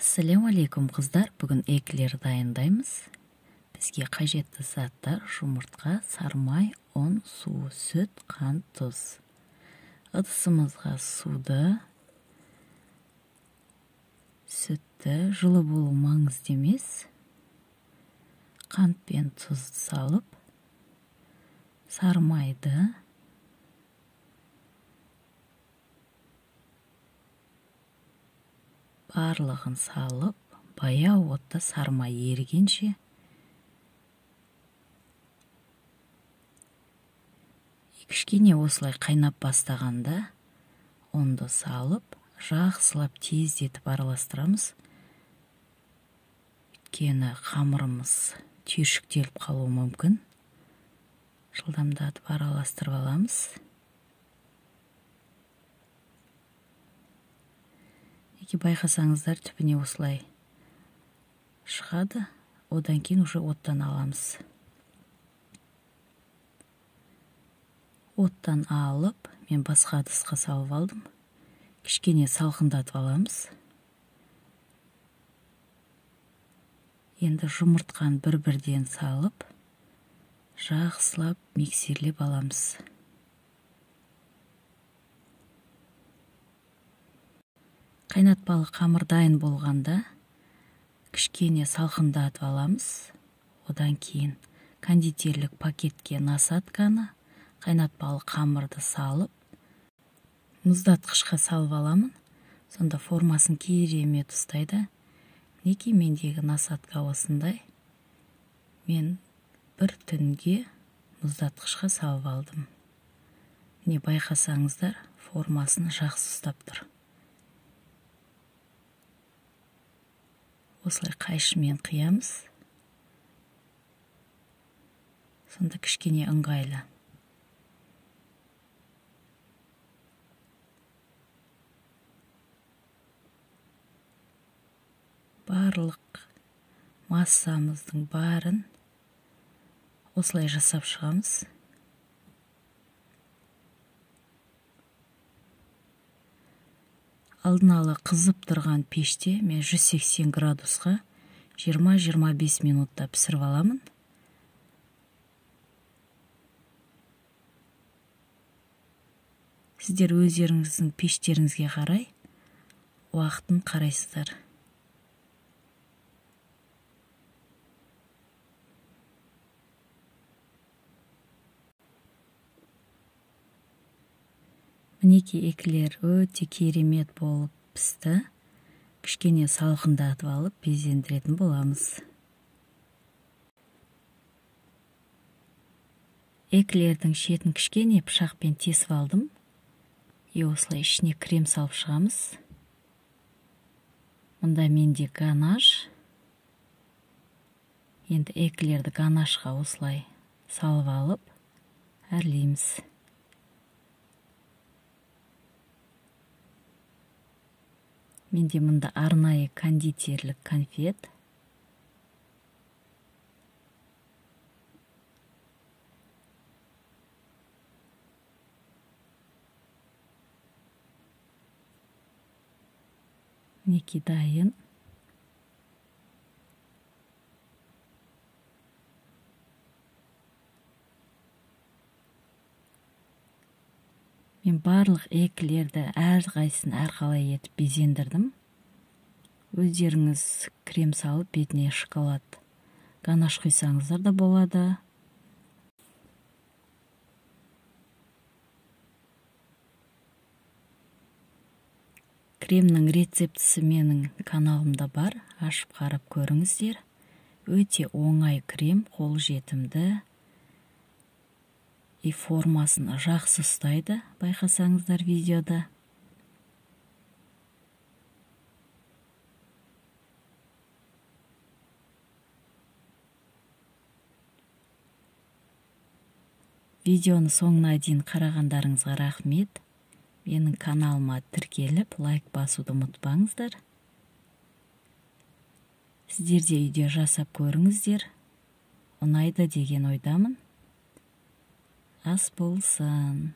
Ассаляму алейкум қыздар, бүгін эклер дайындаймыз. Бізге қажетті заттар: жұмыртқа, сармай, ұн, су, сүт, қант, тұз. Ыдысымызға суды, сүтті, жылы болу маңызды емес, қант пен тұзды салып, сармайды, барлығын салып, баяу отта сармай ерігенше кішкене осылай қайнап бастағанда ұнды салып, жақсылап тездетіп араластырамыз. Өйткені қамырымыз түйіршіктеліп қалуы мүмкін. Жылдамдатып араластырып аламыз. Байқасаңыздар, түбіне осылай шығады. Одан кейін уже оттан аламыз. Оттан алып, мен басқа ыдысқа салып алдым. Кішкене салқындатып аламыз. Енді жұмыртқаны бір-бірден салып, жақсылап миксерлеп аламыз. Қайнатпалы қамыр дайын болғанда кішкене салқындатып аламыз. Одан кейін кондитерлік пакетке насатканы, қайнатпалы қамырды салып, мұздатқышқа салып аламын. Сонда формасын керемет ұстайды. Неге мендегі насатка осындай? Мен бір түнге мұздатқышқа салып алдым. Не байқасаңыздар, формасын жақсы ұстап тұр. Осылай қайшымен қиямыз. Сонда кішкене ыңғайлы. Барлық массамыздың барын осылай жасап шығамыз. Алдын ала қызып тұрған пеште мен 180 градусқа 20-25 минутта пісіріп аламын. Сіздер өздеріңіздің пештеріңізге қарай уақытын қарайсыздар. Мінеки эклер өте керемет болып пісті. Кішкене салқындатып алып, безендіретін боламыз. Эклердің шетін кішкене пышақпен тесіп алдым. Осылай ішіне крем салып шығамыз. Мұнда менде ганаш. Енді эклерді ганашқа осылай салып алып, әрлейміз. Менде мұнда арнайы кондитерлік конфет. Мінеки дайын. Мен барлық эклерді әрқайсысын әрқалай етіп безендірдім. Өздеріңіз крем салып, бетіне шоколад ганаш құйсаңыздар да болады. Кремнің рецептісі менің каналымда бар, ашып қарап көріңіздер. Өте оңай крем, қол жетімді. И формасын жақсы ұстайды, байқасаңыздар видеода. Видеоны соңына дейін қарағандарыңызға рахмет. Менің каналыма тіркеліп, лайк басуды ұмытпаңыздар. Сіздер де үйде жасап көріңіздер. Ұнайды деген ойдамын. Ас болсын.